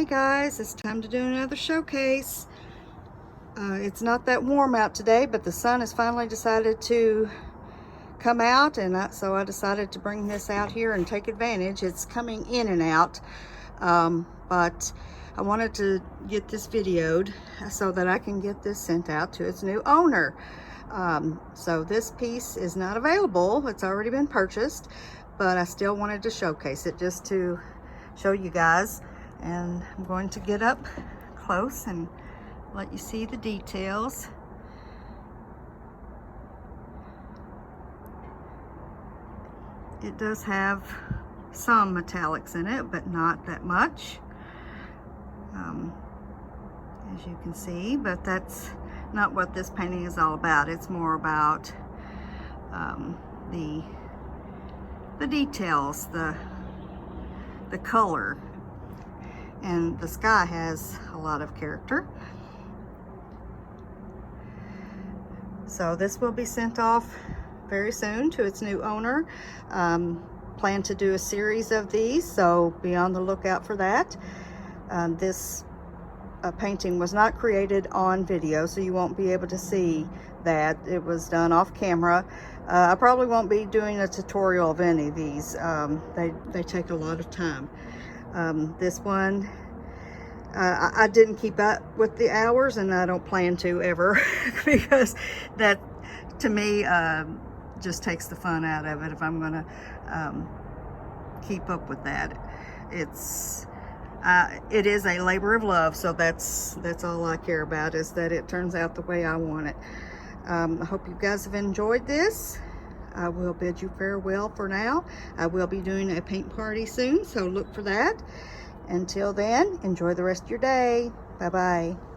guys, it's time to do another showcase. It's not that warm out today, but the sun has finally decided to come out, and so I decided to bring this out here and take advantage. It's coming in and out, but I wanted to get this videoed so that I can get this sent out to its new owner. So this piece is not available. It's already been purchased, but I still wanted to showcase it just to show you guys. And I'm going to get up close and let you see the details. It does have some metallics in it, but not that much, as you can see. But that's not what this painting is all about. It's more about the details, the color. And the sky has a lot of character. So this will be sent off very soon to its new owner. Plan to do a series of these, so be on the lookout for that. This painting was not created on video, so you won't be able to see that. It was done off camera. I probably won't be doing a tutorial of any of these. They take a lot of time. This one, I didn't keep up with the hours, and I don't plan to ever because that, to me, just takes the fun out of it if I'm gonna keep up with that. It is a labor of love, so that's all I care about, is that it turns out the way I want it. I hope you guys have enjoyed this. I will bid you farewell for now. I will be doing a paint party soon, so look for that. Until then, enjoy the rest of your day. Bye-bye.